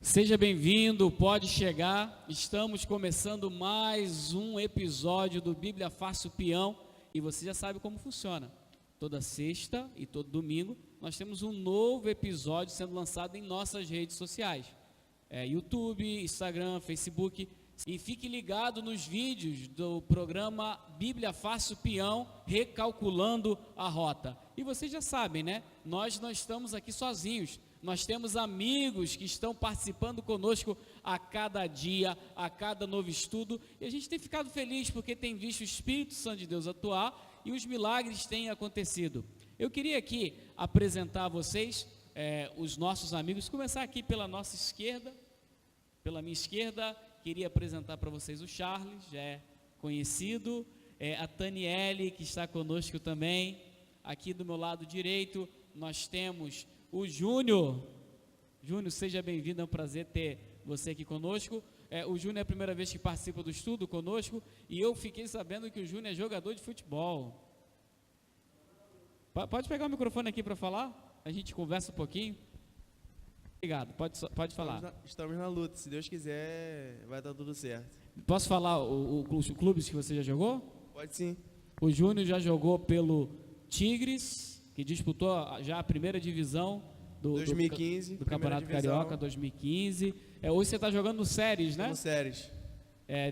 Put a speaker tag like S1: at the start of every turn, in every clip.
S1: Seja bem-vindo, pode chegar. Estamos começando mais um episódio do Bíblia Fácil Peão e você já sabe como funciona. Toda sexta e todo domingo nós temos um novo episódio sendo lançado em nossas redes sociais. YouTube, Instagram, Facebook. E fique ligado nos vídeos do programa Bíblia Fácil Peão, recalculando a rota. E vocês já sabem, né? Nós não estamos aqui sozinhos. Nós temos amigos que estão participando conosco a cada dia, a cada novo estudo, e a gente tem ficado feliz porque tem visto o Espírito Santo de Deus atuar e os milagres têm acontecido. Eu queria aqui apresentar a vocês os nossos amigos, começar aqui pela nossa esquerda, pela minha esquerda, queria apresentar para vocês o Charles, já é conhecido, a Taniele, que está conosco também. Aqui do meu lado direito nós temos o Júnior. Júnior, seja bem-vindo, é um prazer ter você aqui conosco. O Júnior é a primeira vez que participa do estudo conosco e eu fiquei sabendo que o Júnior é jogador de futebol. Pode pegar o microfone aqui para falar? A gente conversa um pouquinho. Obrigado, pode falar.
S2: Estamos na luta, se Deus quiser vai dar tudo certo.
S1: Posso falar os clubes que você já jogou?
S2: Pode sim.
S1: O Júnior já jogou pelo Tigres, que disputou já a primeira divisão do
S2: 2015,
S1: do Campeonato Carioca 2015. Hoje você está jogando no Séries, né?
S2: No Séries.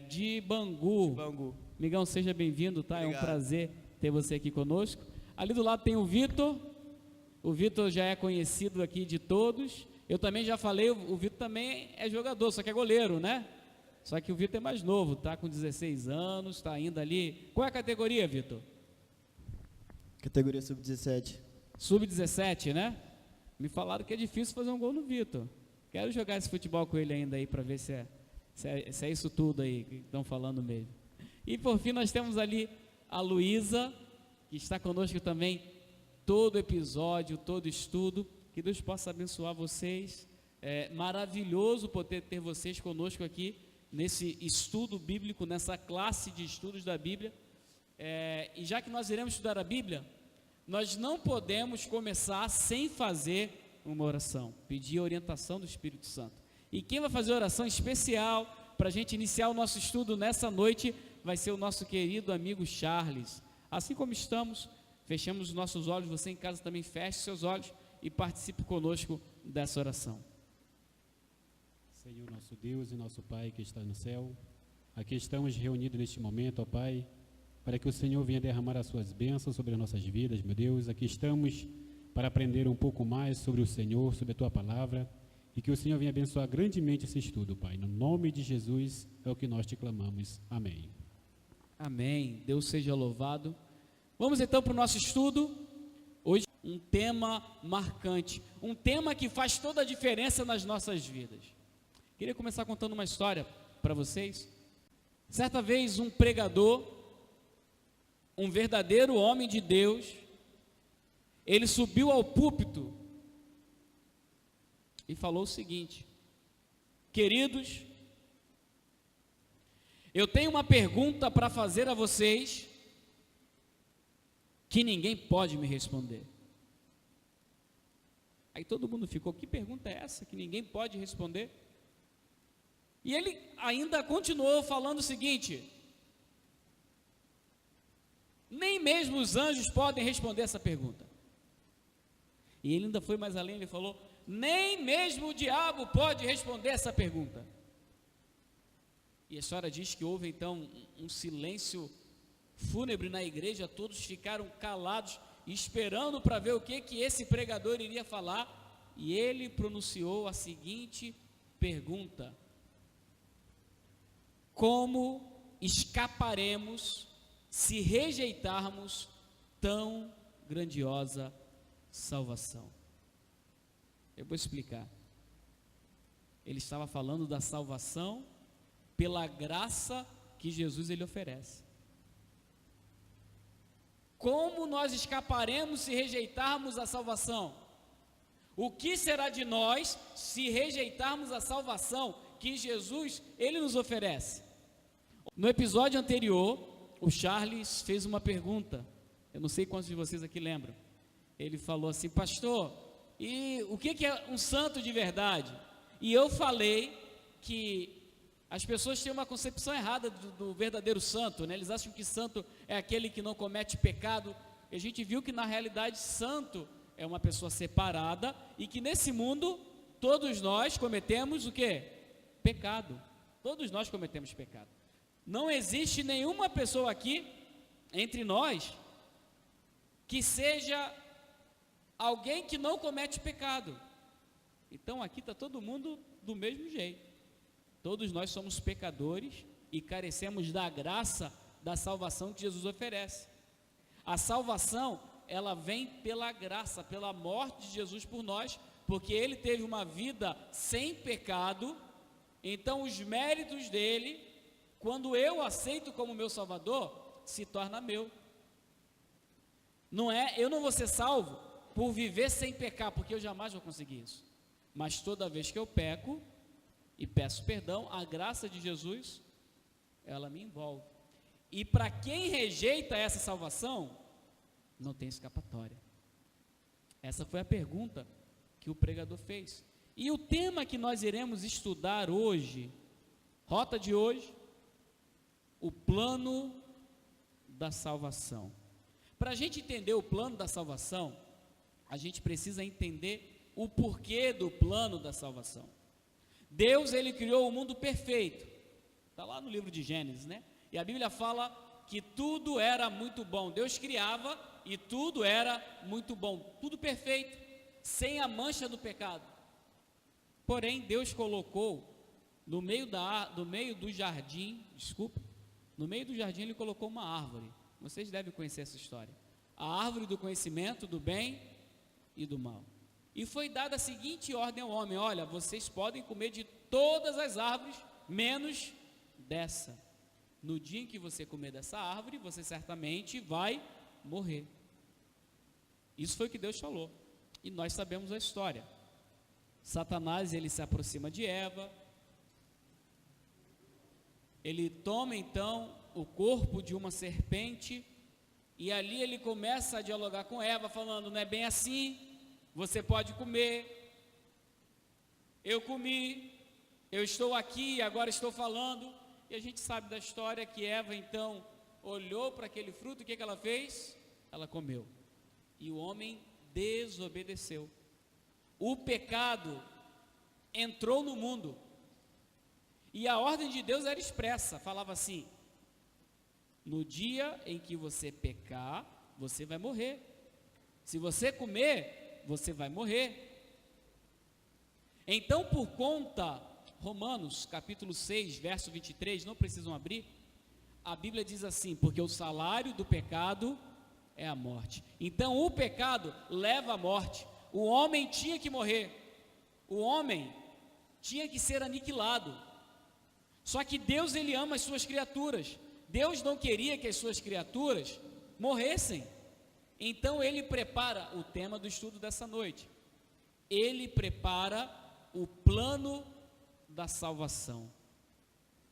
S1: De Bangu.
S2: Bangu.
S1: Migão, seja bem-vindo, tá?
S2: Obrigado.
S1: É um prazer ter você aqui conosco. Ali do lado tem o Vitor. O Vitor já é conhecido aqui de todos. Eu também já falei, o Vitor também é jogador, só que é goleiro, né? Só que o Vitor é mais novo, tá com 16 anos, tá ainda ali. Qual é a categoria, Vitor?
S3: Categoria sub-17.
S1: Sub-17, né? Me falaram que é difícil fazer um gol no Vitor. Quero jogar esse futebol com ele ainda aí para ver se é isso tudo aí que estão falando mesmo. E por fim nós temos ali a Luísa, que está conosco também todo episódio, todo estudo. Que Deus possa abençoar vocês. É maravilhoso poder ter vocês conosco aqui nesse estudo bíblico, nessa classe de estudos da Bíblia. E já que nós iremos estudar a Bíblia, nós não podemos começar sem fazer uma oração, pedir a orientação do Espírito Santo. E quem vai fazer a oração especial para a gente iniciar o nosso estudo nessa noite vai ser o nosso querido amigo Charles. Assim como estamos, fechamos os nossos olhos, você em casa também feche seus olhos e participe conosco dessa oração.
S4: Senhor nosso Deus e nosso Pai que está no céu, aqui estamos reunidos neste momento, ó Pai, para que o Senhor venha derramar as suas bênçãos sobre as nossas vidas, meu Deus. Aqui estamos para aprender um pouco mais sobre o Senhor, sobre a Tua Palavra, e que o Senhor venha abençoar grandemente esse estudo, Pai. No nome de Jesus é o que nós te clamamos. Amém.
S1: Amém. Deus seja louvado. Vamos então para o nosso estudo. Hoje um tema marcante, um tema que faz toda a diferença nas nossas vidas. Queria começar contando uma história para vocês. Certa vez um pregador, um verdadeiro homem de Deus, ele subiu ao púlpito e falou o seguinte: queridos, eu tenho uma pergunta para fazer a vocês que ninguém pode me responder. Aí todo mundo ficou, que pergunta é essa que ninguém pode responder? E ele ainda continuou falando o seguinte: nem mesmo os anjos podem responder essa pergunta. E ele ainda foi mais além, ele falou: nem mesmo o diabo pode responder essa pergunta. E a história diz que houve então um silêncio fúnebre na igreja, todos ficaram calados, esperando para ver o que esse pregador iria falar, e ele pronunciou a seguinte pergunta: como escaparemos se rejeitarmos tão grandiosa salvação? Eu vou explicar. Ele estava falando da salvação pela graça que Jesus ele oferece. Como nós escaparemos se rejeitarmos a salvação? O que será de nós se rejeitarmos a salvação que Jesus ele nos oferece? No episódio anterior, o Charles fez uma pergunta. Eu não sei quantos de vocês aqui lembram. Ele falou assim: pastor, e o que é um santo de verdade? E eu falei que as pessoas têm uma concepção errada do verdadeiro santo, né? Eles acham que santo é aquele que não comete pecado. E a gente viu que na realidade santo é uma pessoa separada e que nesse mundo todos nós cometemos o quê? Pecado. Todos nós cometemos pecado. Não existe nenhuma pessoa aqui entre nós que seja alguém que não comete pecado. Então aqui está todo mundo do mesmo jeito. Todos nós somos pecadores e carecemos da graça da salvação que Jesus oferece. A salvação, ela vem pela graça, pela morte de Jesus por nós, porque ele teve uma vida sem pecado. Então os méritos dele, quando eu aceito como meu Salvador, se torna meu. Eu não vou ser salvo por viver sem pecar, porque eu jamais vou conseguir isso. Mas toda vez que eu peco e peço perdão, a graça de Jesus, ela me envolve. E para quem rejeita essa salvação, não tem escapatória. Essa foi a pergunta que o pregador fez. E o tema que nós iremos estudar hoje, rota de hoje, o plano da salvação. Para a gente entender o plano da salvação, a gente precisa entender o porquê do plano da salvação. Deus, ele criou o mundo perfeito. Está lá no livro de Gênesis, né? E a Bíblia fala que tudo era muito bom. Deus criava e tudo era muito bom. Tudo perfeito, sem a mancha do pecado. Porém, Deus colocou no meio do jardim, no meio do jardim ele colocou uma árvore. Vocês devem conhecer essa história. A árvore do conhecimento do bem e do mal. E foi dada a seguinte ordem ao homem: olha, vocês podem comer de todas as árvores, menos dessa. No dia em que você comer dessa árvore, você certamente vai morrer. Isso foi o que Deus falou. E nós sabemos a história. Satanás, ele se aproxima de Eva. Ele toma então o corpo de uma serpente. E ali ele começa a dialogar com Eva, falando: não é bem assim, você pode comer. Eu comi, eu estou aqui, agora estou falando. E a gente sabe da história que Eva então olhou para aquele fruto, o que ela fez? Ela comeu. E o homem desobedeceu. O pecado entrou no mundo. E a ordem de Deus era expressa, falava assim: no dia em que você pecar, você vai morrer. Se você comer, você vai morrer. Então, por conta, Romanos capítulo 6, verso 23, não precisam abrir, a Bíblia diz assim: porque o salário do pecado é a morte. Então o pecado leva à morte. O homem tinha que morrer. O homem tinha que ser aniquilado. Só que Deus, ele ama as suas criaturas. Deus não queria que as suas criaturas morressem. Então ele prepara o tema do estudo dessa noite. Ele prepara o plano da salvação.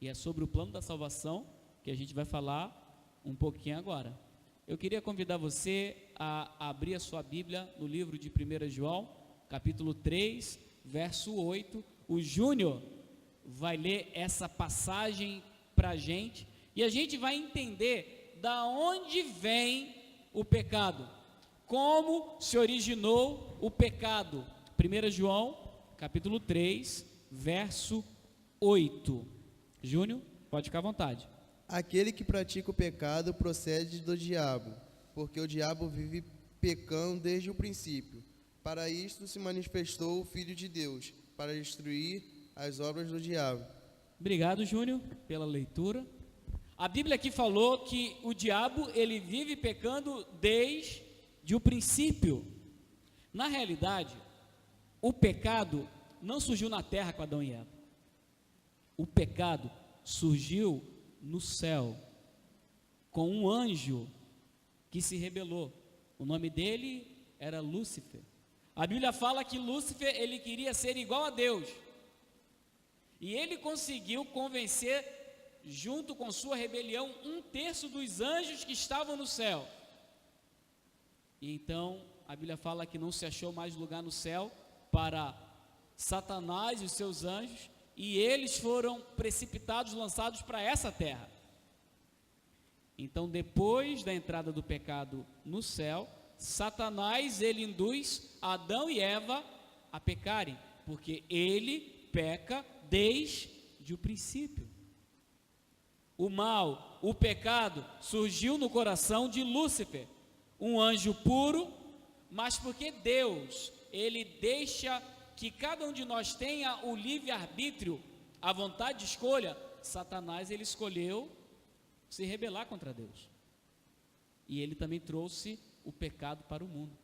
S1: E é sobre o plano da salvação que a gente vai falar um pouquinho agora. Eu queria convidar você a abrir a sua Bíblia no livro de 1 João, capítulo 3, verso 8. O Júnior vai ler essa passagem para a gente, e a gente vai entender da onde vem o pecado, como se originou o pecado. 1 João, capítulo 3, verso 8. Júnior, pode ficar à vontade.
S2: Aquele que pratica o pecado procede do diabo, porque o diabo vive pecando desde o princípio. Para isto se manifestou o Filho de Deus, para destruir as obras do diabo.
S1: Obrigado, Júnior, pela leitura. A Bíblia aqui falou que o diabo, ele vive pecando desde o princípio. Na realidade, o pecado não surgiu na terra com Adão e Eva. O pecado surgiu no céu, com um anjo que se rebelou. O nome dele era Lúcifer. A Bíblia fala que Lúcifer, ele queria ser igual a Deus. E ele conseguiu convencer, junto com sua rebelião, 1/3 dos anjos que estavam no céu. E então, a Bíblia fala que não se achou mais lugar no céu para Satanás e os seus anjos, e eles foram precipitados, lançados para essa terra. Então, depois da entrada do pecado no céu, Satanás, ele induz Adão e Eva a pecarem, porque ele peca desde o princípio. O mal, o pecado, surgiu no coração de Lúcifer, um anjo puro, mas porque Deus, ele deixa que cada um de nós tenha o livre-arbítrio, a vontade de escolha, Satanás, ele escolheu se rebelar contra Deus. E ele também trouxe o pecado para o mundo.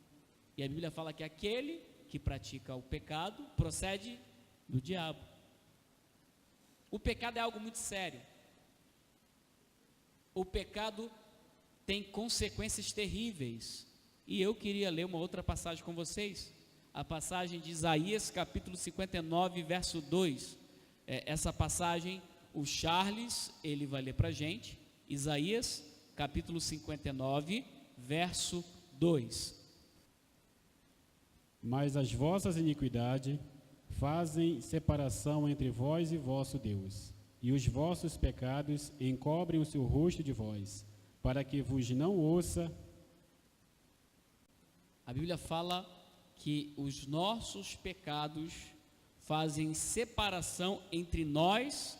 S1: E a Bíblia fala que aquele que pratica o pecado procede do diabo. O pecado é algo muito sério. O pecado tem consequências terríveis. E eu queria ler uma outra passagem com vocês. A passagem de Isaías, capítulo 59, verso 2. Essa passagem, o Charles, ele vai ler para a gente. Isaías, capítulo 59, verso 2.
S4: Mas as vossas iniquidades fazem separação entre vós e vosso Deus, e os vossos pecados encobrem o seu rosto de vós, para que vos não ouça.
S1: A Bíblia fala que os nossos pecados fazem separação entre nós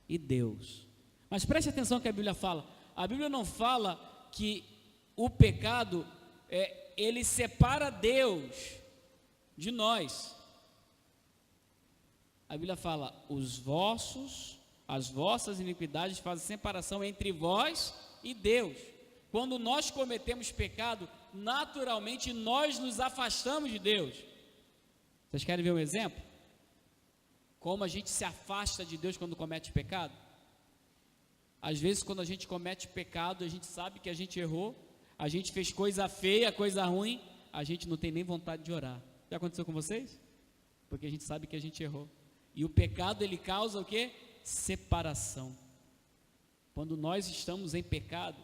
S1: e Deus. Mas preste atenção que a Bíblia fala. A Bíblia não fala que o pecado, ele separa Deus de nós. A Bíblia fala, as vossas iniquidades fazem separação entre vós e Deus. Quando nós cometemos pecado, naturalmente nós nos afastamos de Deus. Vocês querem ver um exemplo? Como a gente se afasta de Deus quando comete pecado? Às vezes, quando a gente comete pecado, a gente sabe que a gente errou, a gente fez coisa feia, coisa ruim, a gente não tem nem vontade de orar. Já aconteceu com vocês? Porque a gente sabe que a gente errou. E o pecado, ele causa o quê? Separação. Quando nós estamos em pecado,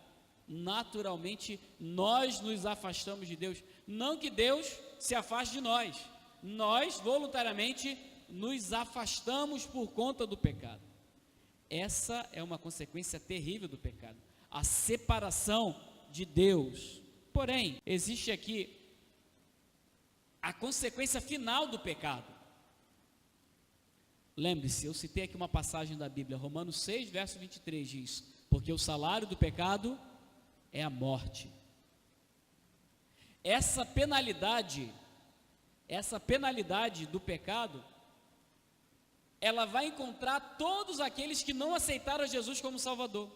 S1: naturalmente nós nos afastamos de Deus. Não que Deus se afaste de nós, nós voluntariamente nos afastamos por conta do pecado. Essa é uma consequência terrível do pecado, a separação de Deus. Porém, existe aqui a consequência final do pecado. Lembre-se, eu citei aqui uma passagem da Bíblia, Romanos 6, verso 23 diz: porque o salário do pecado é a morte. Essa penalidade do pecado, ela vai encontrar todos aqueles que não aceitaram Jesus como Salvador.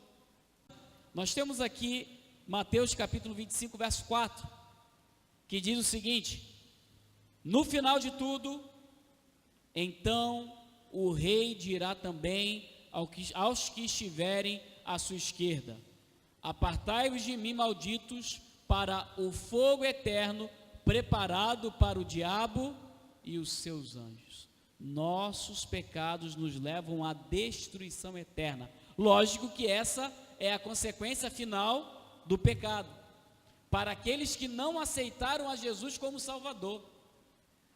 S1: Nós temos aqui Mateus capítulo 25, verso 4, que diz o seguinte: no final de tudo, então o rei dirá também aos que estiverem à sua esquerda: apartai-vos de mim, malditos, para o fogo eterno, preparado para o diabo e os seus anjos. Nossos pecados nos levam à destruição eterna. Lógico que essa é a consequência final do pecado, para aqueles que não aceitaram a Jesus como Salvador.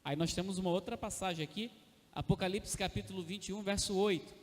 S1: Aí nós temos uma outra passagem aqui, Apocalipse capítulo 21, verso 8.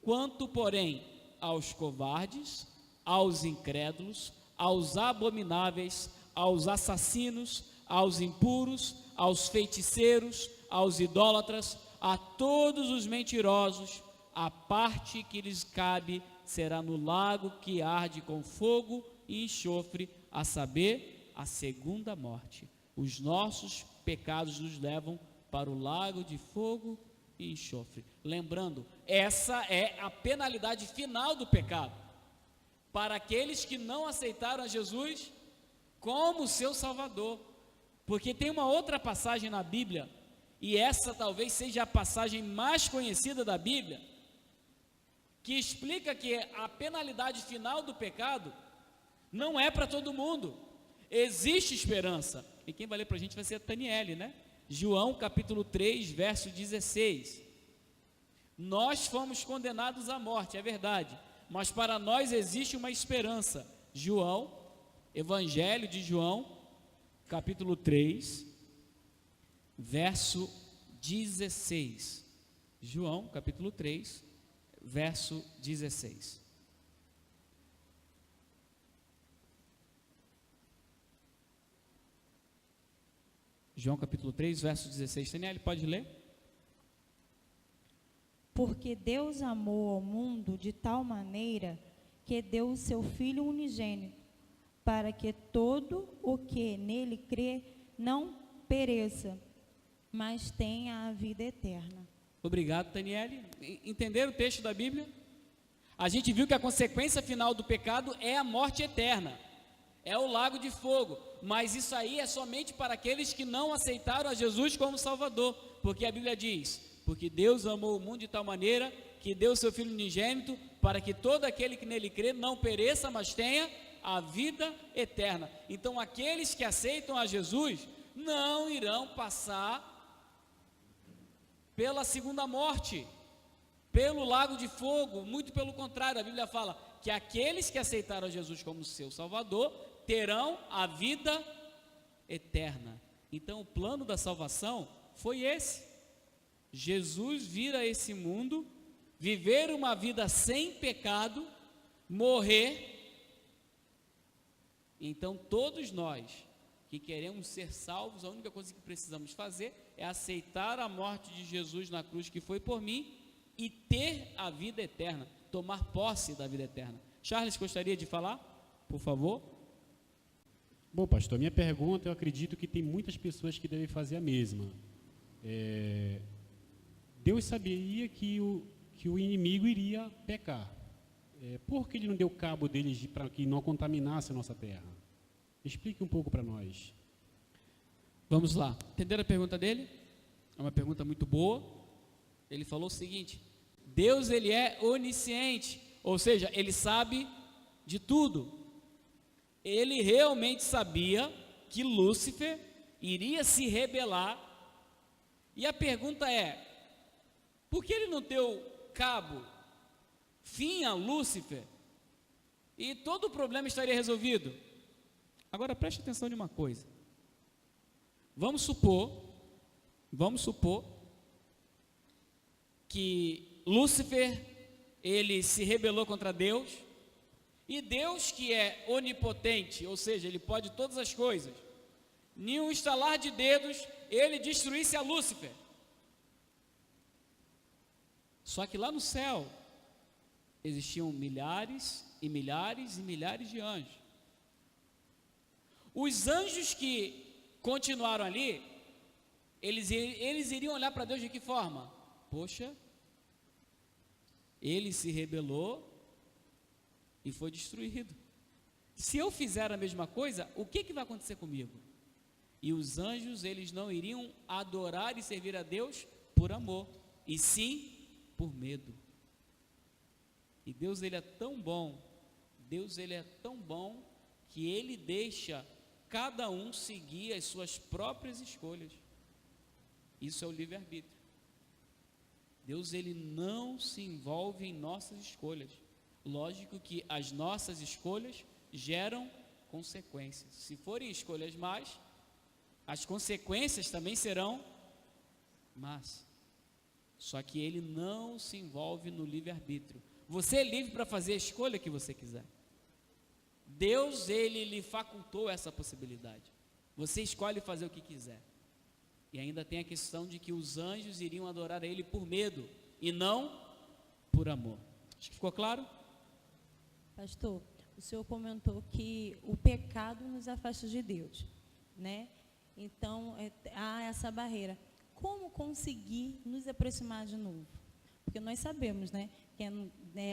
S1: Quanto, porém, aos covardes, aos incrédulos, aos abomináveis, aos assassinos, aos impuros, aos feiticeiros, aos idólatras, a todos os mentirosos, a parte que lhes cabe será no lago que arde com fogo e enxofre, a saber, a segunda morte. Os nossos pecados nos levam para o lago de fogo e enxofre. Lembrando, essa é a penalidade final do pecado, para aqueles que não aceitaram a Jesus como seu Salvador. Porque tem uma outra passagem na Bíblia, e essa talvez seja a passagem mais conhecida da Bíblia, que explica que a penalidade final do pecado não é para todo mundo. Existe esperança. E quem vai ler para a gente vai ser a Taniele, né? João capítulo 3, verso 16. Nós fomos condenados à morte, é verdade, mas para nós existe uma esperança. João, Evangelho de João, capítulo 3, verso 16. João, capítulo 3, verso 16. João capítulo 3, verso 16. Daniel, pode ler?
S5: Porque Deus amou ao mundo de tal maneira que deu o seu Filho unigênito, para que todo o que nele crê não pereça, mas tenha a vida eterna.
S1: Obrigado, Daniele. Entenderam o texto da Bíblia? A gente viu que a consequência final do pecado é a morte eterna, é o lago de fogo, mas isso aí é somente para aqueles que não aceitaram a Jesus como Salvador, porque a Bíblia diz, porque Deus amou o mundo de tal maneira que deu o seu Filho unigênito, para que todo aquele que nele crê não pereça, mas tenha a vida eterna. Então aqueles que aceitam a Jesus não irão passar pela segunda morte, pelo lago de fogo, muito pelo contrário, a Bíblia fala que aqueles que aceitaram Jesus como seu Salvador terão a vida eterna. Então o plano da salvação foi esse: Jesus vir a esse mundo, viver uma vida sem pecado, morrer. Então todos nós que queremos ser salvos, a única coisa que precisamos fazer é aceitar a morte de Jesus na cruz que foi por mim e ter a vida eterna, tomar posse da vida eterna. Charles, gostaria de falar, por favor?
S4: Bom, pastor, minha pergunta, eu acredito que tem muitas pessoas que devem fazer a mesma. Deus sabia que o inimigo iria pecar. Por que ele não deu cabo deles para que não contaminasse a nossa terra? Explique um pouco para nós.
S1: Vamos lá. Entenderam a pergunta dele? É uma pergunta muito boa. Ele falou o seguinte: Deus, ele é onisciente, ou seja, ele sabe de tudo. Ele realmente sabia que Lúcifer iria se rebelar. E a pergunta é: por que ele não deu cabo, fim a Lúcifer, e todo o problema estaria resolvido? Agora preste atenção de uma coisa. Vamos supor que Lúcifer, ele se rebelou contra Deus, e Deus, que é onipotente, ou seja, ele pode todas as coisas, em um estalar de dedos, ele destruísse a Lúcifer. Só que lá no céu existiam milhares e milhares e milhares de anjos. Os anjos que continuaram ali, eles iriam olhar para Deus de que forma? Poxa, ele se rebelou e foi destruído. Se eu fizer a mesma coisa, o que vai acontecer comigo? E os anjos, eles não iriam adorar e servir a Deus por amor, e sim por medo. E Deus, ele é tão bom, que ele deixa cada um seguir as suas próprias escolhas. Isso é o livre-arbítrio. Deus, ele não se envolve em nossas escolhas. Lógico que as nossas escolhas geram consequências. Se forem escolhas más, as consequências também serão más. Só que ele não se envolve no livre-arbítrio. Você é livre para fazer a escolha que você quiser. Deus, ele lhe facultou essa possibilidade. Você escolhe fazer o que quiser. E ainda tem a questão de que os anjos iriam adorar a ele por medo e não por amor. Acho que ficou claro?
S5: Pastor, o senhor comentou que o pecado nos afasta de Deus, né? Então, há essa barreira. Como conseguir nos aproximar de novo? Porque nós sabemos, né, que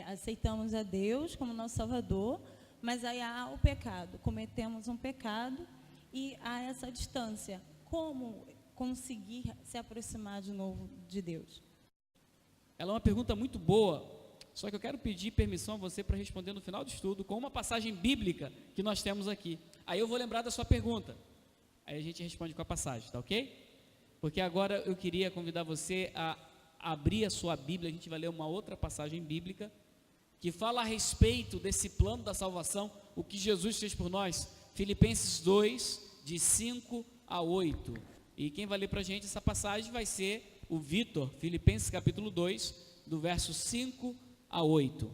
S5: aceitamos a Deus como nosso Salvador, mas aí há o pecado, cometemos um pecado e há essa distância. Como conseguir se aproximar de novo de Deus?
S1: Ela é uma pergunta muito boa, só que eu quero pedir permissão a você para responder no final do estudo com uma passagem bíblica que nós temos aqui. Aí eu vou lembrar da sua pergunta, aí a gente responde com a passagem, tá ok? Porque agora eu queria convidar você a abrir a sua Bíblia. A gente vai ler uma outra passagem bíblica que fala a respeito desse plano da salvação, o que Jesus fez por nós. Filipenses 2, de 5 a 8. E quem vai ler para a gente essa passagem vai ser o Vitor, Filipenses capítulo 2, do verso 5 a 8.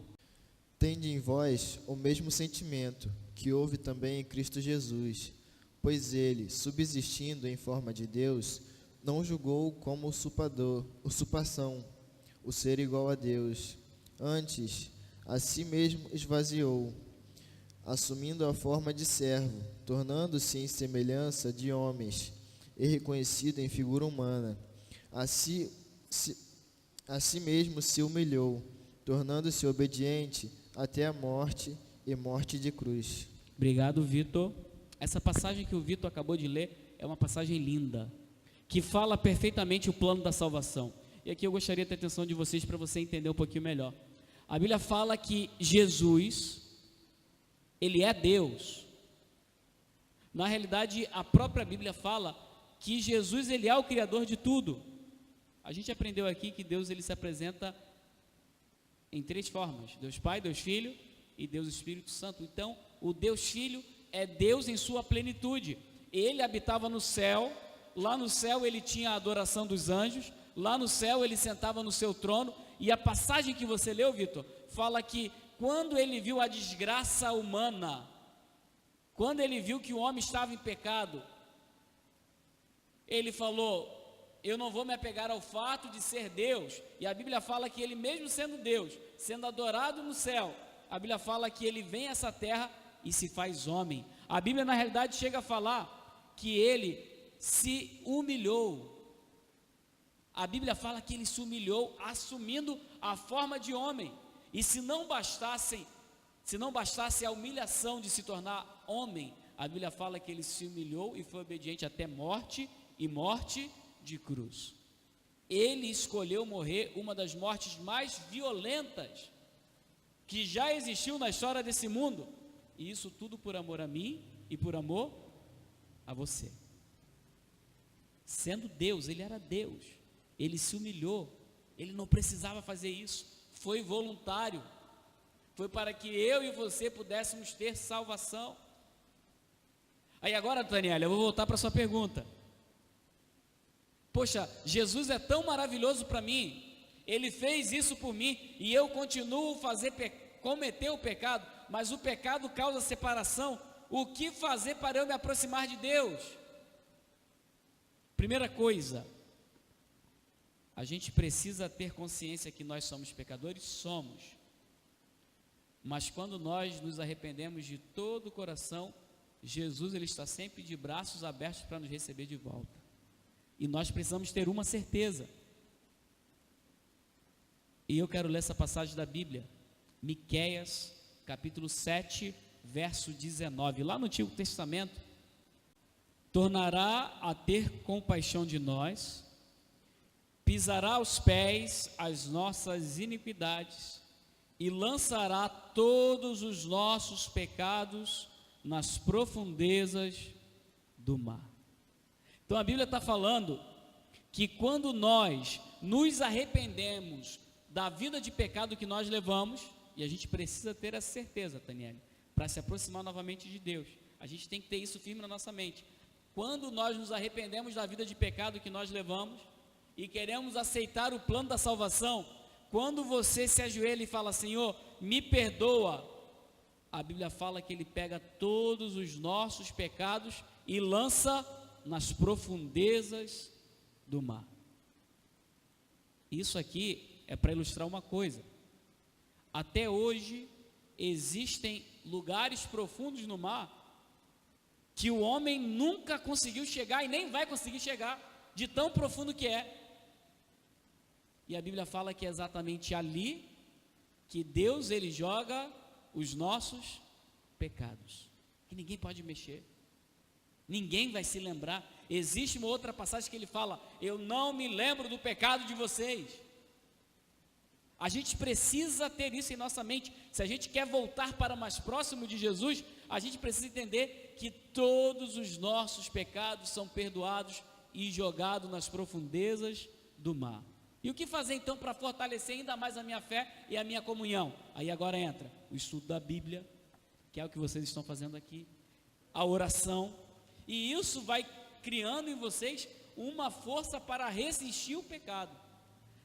S3: Tende em vós o mesmo sentimento que houve também em Cristo Jesus, pois ele, subsistindo em forma de Deus, não julgou como usurpação o ser igual a Deus. Antes, a si mesmo esvaziou, assumindo a forma de servo, tornando-se em semelhança de homens, e reconhecido em figura humana. A si mesmo se humilhou, tornando-se obediente até a morte e morte de cruz.
S1: Obrigado, Vitor. Essa passagem que o Vitor acabou de ler é uma passagem linda, que fala perfeitamente o plano da salvação. E aqui eu gostaria de ter a atenção de vocês para você entender um pouquinho melhor. A Bíblia fala que Jesus, ele é Deus. Na realidade, a própria Bíblia fala que Jesus, ele é o Criador de tudo. A gente aprendeu aqui que Deus, ele se apresenta em 3 formas: Deus Pai, Deus Filho e Deus Espírito Santo. Então, o Deus Filho é Deus em sua plenitude. Ele habitava no céu, lá no céu ele tinha a adoração dos anjos, lá no céu ele sentava no seu trono, e a passagem que você leu, Vitor, fala que quando ele viu a desgraça humana, quando ele viu que o homem estava em pecado, ele falou: eu não vou me apegar ao fato de ser Deus. E a Bíblia fala que ele, mesmo sendo Deus, sendo adorado no céu, a Bíblia fala que ele vem a essa terra e se faz homem. A Bíblia, na realidade, chega a falar que ele se humilhou. A Bíblia fala que ele se humilhou, assumindo a forma de homem. E se não bastasse a humilhação de se tornar homem, a Bíblia fala que ele se humilhou e foi obediente até morte, e morte de cruz. Ele escolheu morrer uma das mortes mais violentas que já existiu na história desse mundo, e isso tudo por amor a mim e por amor a você. Sendo Deus, ele era Deus, ele se humilhou, ele não precisava fazer isso, foi voluntário, foi para que eu e você pudéssemos ter salvação. Aí agora, Daniela, eu vou voltar para a sua pergunta. Poxa, Jesus é tão maravilhoso para mim, ele fez isso por mim, e eu continuo cometer o pecado, mas o pecado causa separação. O que fazer para eu me aproximar de Deus? Primeira coisa, a gente precisa ter consciência que nós somos pecadores, somos. Mas quando nós nos arrependemos de todo o coração, Jesus, ele está sempre de braços abertos para nos receber de volta. E nós precisamos ter uma certeza. E eu quero ler essa passagem da Bíblia, Miqueias, capítulo 7, verso 19. Lá no Antigo Testamento, tornará a ter compaixão de nós, pisará aos pés as nossas iniquidades e lançará todos os nossos pecados nas profundezas do mar. Então a Bíblia está falando que quando nós nos arrependemos da vida de pecado que nós levamos, e a gente precisa ter essa certeza, Taniele, para se aproximar novamente de Deus, a gente tem que ter isso firme na nossa mente. Quando nós nos arrependemos da vida de pecado que nós levamos e queremos aceitar o plano da salvação, quando você se ajoelha e fala: Senhor, me perdoa, a Bíblia fala que ele pega todos os nossos pecados e lança nas profundezas do mar. Isso aqui é para ilustrar uma coisa. Até hoje existem lugares profundos no mar que o homem nunca conseguiu chegar e nem vai conseguir chegar, de tão profundo que é. E a Bíblia fala que é exatamente ali que Deus, ele joga os nossos pecados, que ninguém pode mexer, ninguém vai se lembrar. Existe uma outra passagem que ele fala: eu não me lembro do pecado de vocês. A gente precisa ter isso em nossa mente. Se a gente quer voltar para mais próximo de Jesus, a gente precisa entender que todos os nossos pecados são perdoados e jogados nas profundezas do mar. E o que fazer então para fortalecer ainda mais a minha fé e a minha comunhão? Aí agora entra o estudo da Bíblia, que é o que vocês estão fazendo aqui, a oração, e isso vai criando em vocês uma força para resistir o pecado.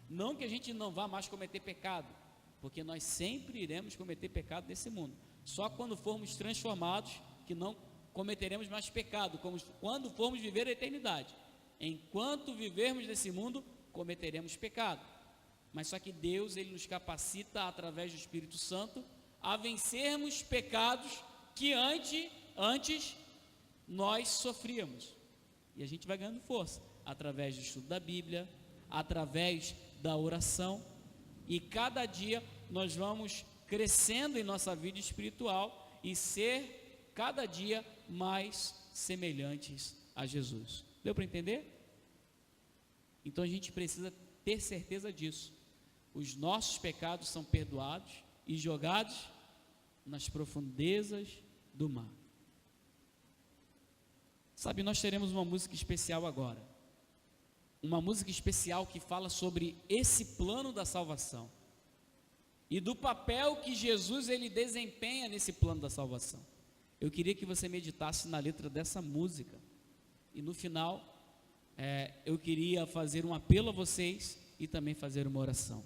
S1: Não que a gente não vá mais cometer pecado, porque nós sempre iremos cometer pecado nesse mundo. Só quando formos transformados, que não cometeremos mais pecado, como quando formos viver a eternidade. Enquanto vivermos nesse mundo, cometeremos pecado. Mas só que Deus, Ele nos capacita, através do Espírito Santo, a vencermos pecados que antes nós sofríamos. E a gente vai ganhando força, através do estudo da Bíblia, através da oração, e cada dia nós vamos crescendo em nossa vida espiritual e ser cada dia mais semelhantes a Jesus. Deu para entender? Então a gente precisa ter certeza disso. Os nossos pecados são perdoados e jogados nas profundezas do mar. Sabe, nós teremos uma música especial agora. Uma música especial que fala sobre esse plano da salvação e do papel que Jesus ele desempenha nesse plano da salvação. Eu queria que você meditasse na letra dessa música e no final eu queria fazer um apelo a vocês e também fazer uma oração.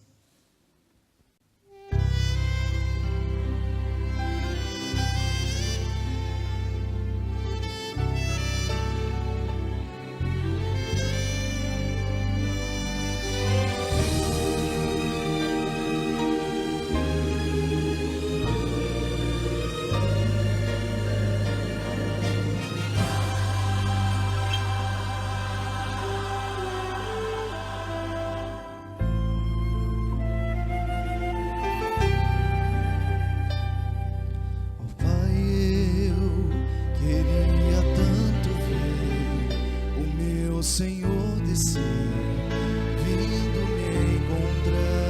S6: Senhor descer, vindo me encontrar.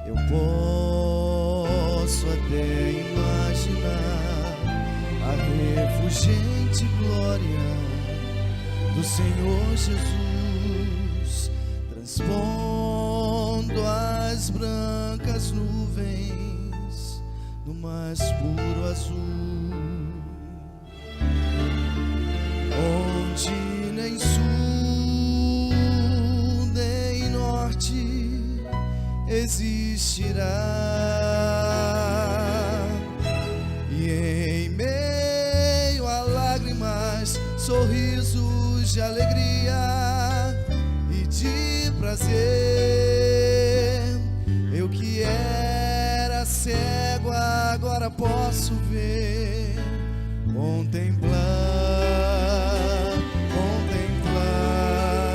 S6: Eu posso até imaginar a refulgente glória do Senhor Jesus, transpondo as brancas nuvens no mais puro azul, onde nem sul, nem norte existirá, e em meio a lágrimas, sorrisos de alegria e de prazer, eu que era cego agora posso ver, contemplar,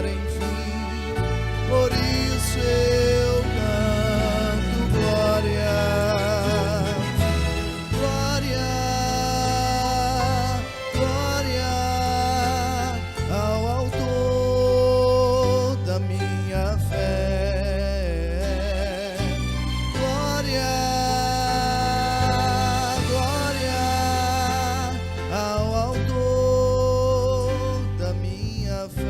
S6: enfim, por isso eu canto glória, glória, glória ao autor da minha fé, glória, glória ao autor da minha fé.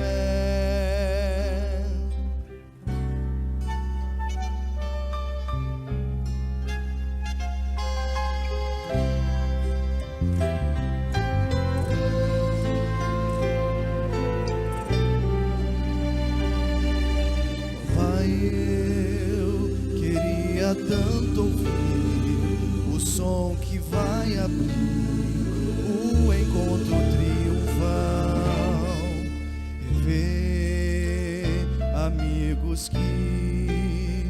S6: Pai, eu queria tanto ouvir o som que vai abrir o encontro triunfal e ver amigos que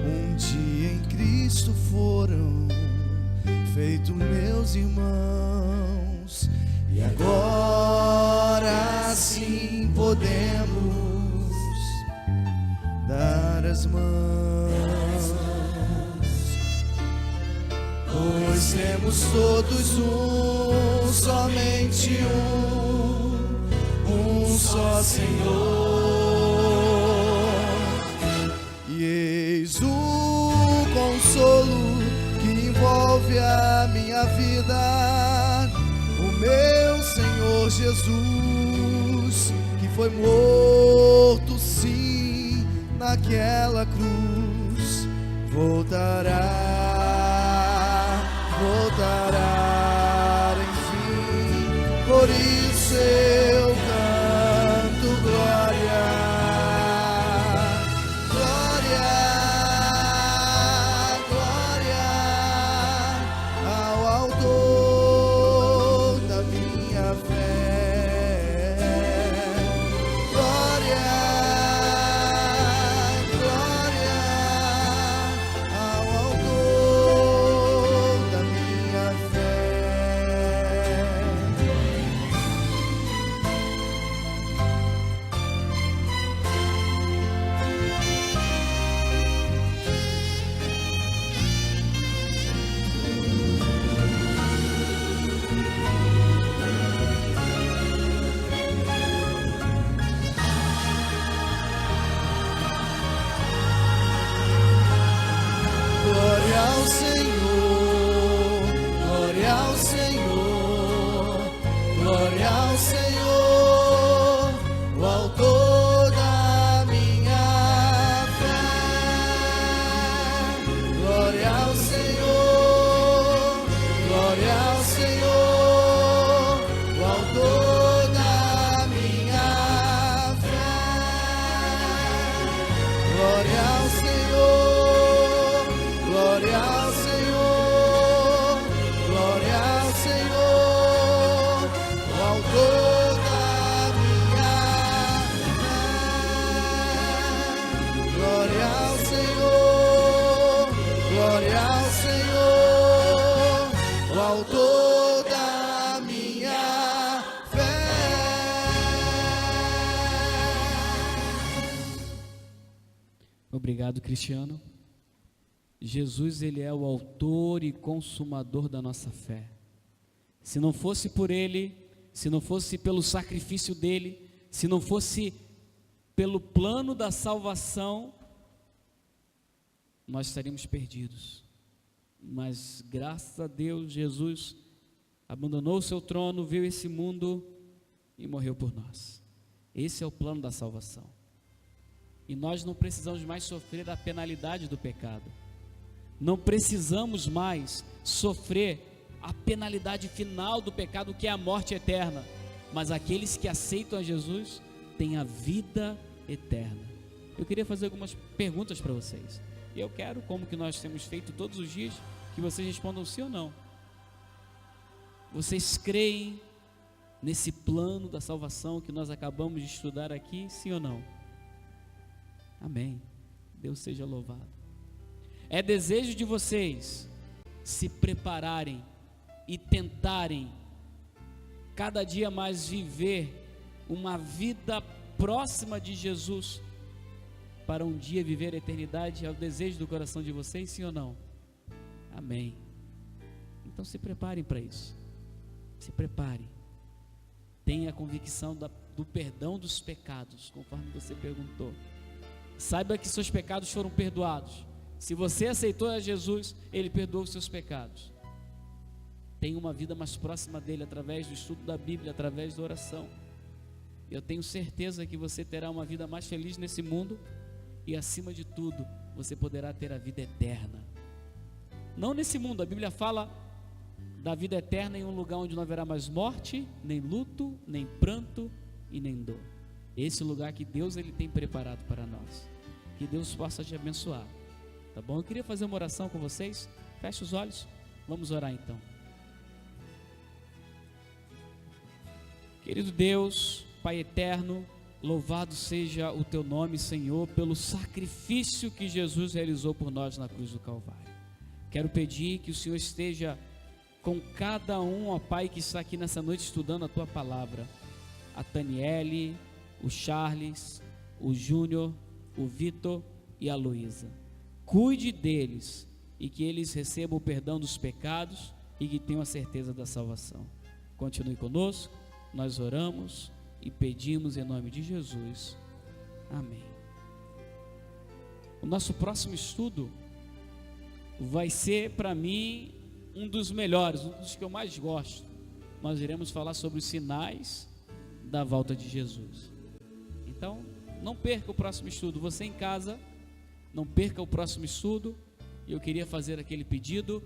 S6: um dia em Cristo foram feitos meus irmãos, e agora sim podemos dar as mãos, pois temos todos somente um só Senhor, e eis o consolo que envolve a minha vida, o meu Senhor Jesus, que foi morto sim naquela cruz, voltará, enfim, por isso eu canto ao Senhor, glória ao Senhor, glória ao Senhor, o autor da minha fé. Glória ao Senhor, glória ao Senhor, o autor da minha fé. Glória ao Senhor, glória ao Senhor, glória ao Senhor, o autor da minha fé. Glória ao Senhor, glória ao Senhor, o autor da minha fé.
S1: Obrigado, Cristiano. Jesus, ele é o autor e consumador da nossa fé. Se não fosse por ele, se não fosse pelo sacrifício dele, se não fosse pelo plano da salvação, nós estaríamos perdidos. Mas graças a Deus, Jesus abandonou o seu trono, veio esse mundo e morreu por nós. Esse é o plano da salvação. E nós não precisamos mais sofrer a penalidade do pecado. Não precisamos mais sofrer a penalidade final do pecado, que é a morte eterna. Mas aqueles que aceitam a Jesus têm a vida eterna. Eu queria fazer algumas perguntas para vocês. E eu quero, como que nós temos feito todos os dias, que vocês respondam sim ou não. Vocês creem nesse plano da salvação que nós acabamos de estudar aqui, sim ou não? Amém. Deus seja louvado. É desejo de vocês se prepararem e tentarem cada dia mais viver uma vida próxima de Jesus, para um dia viver a eternidade. É o desejo do coração de vocês, sim ou não? Amém. Então se preparem para isso. Se preparem. Tenha a convicção do perdão dos pecados, conforme você perguntou. Saiba que seus pecados foram perdoados. Se você aceitou a Jesus, Ele perdoou os seus pecados. Tenha uma vida mais próxima dEle, através do estudo da Bíblia, através da oração. Eu tenho certeza que você terá uma vida mais feliz nesse mundo. E acima de tudo, você poderá ter a vida eterna. Não nesse mundo, a Bíblia fala da vida eterna em um lugar onde não haverá mais morte, nem luto, nem pranto e nem dor. Esse lugar que Deus ele tem preparado para nós. Que Deus possa te abençoar. Tá bom? Eu queria fazer uma oração com vocês. Feche os olhos. Vamos orar então. Querido Deus, Pai eterno, louvado seja o teu nome, Senhor, pelo sacrifício que Jesus realizou por nós na cruz do Calvário. Quero pedir que o Senhor esteja com cada um, ó Pai, que está aqui nessa noite estudando a tua palavra. A Taniele, o Charles, o Júnior, o Vitor e a Luísa. Cuide deles e que eles recebam o perdão dos pecados e que tenham a certeza da salvação. Continue conosco, nós oramos e pedimos em nome de Jesus. Amém. O nosso próximo estudo vai ser, para mim, um dos melhores, um dos que eu mais gosto. Nós iremos falar sobre os sinais da volta de Jesus. Então, não perca o próximo estudo. Você em casa, não perca o próximo estudo. E eu queria fazer aquele pedido.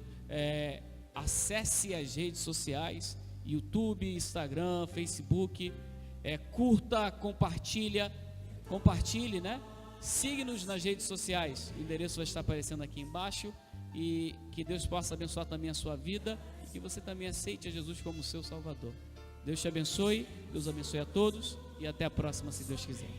S1: Acesse as redes sociais, YouTube, Instagram, Facebook. Curta, compartilhe, né? Siga-nos nas redes sociais. O endereço vai estar aparecendo aqui embaixo. E que Deus possa abençoar também a sua vida. E que você também aceite a Jesus como seu Salvador. Deus te abençoe. Deus abençoe a todos. E até a próxima, se Deus quiser.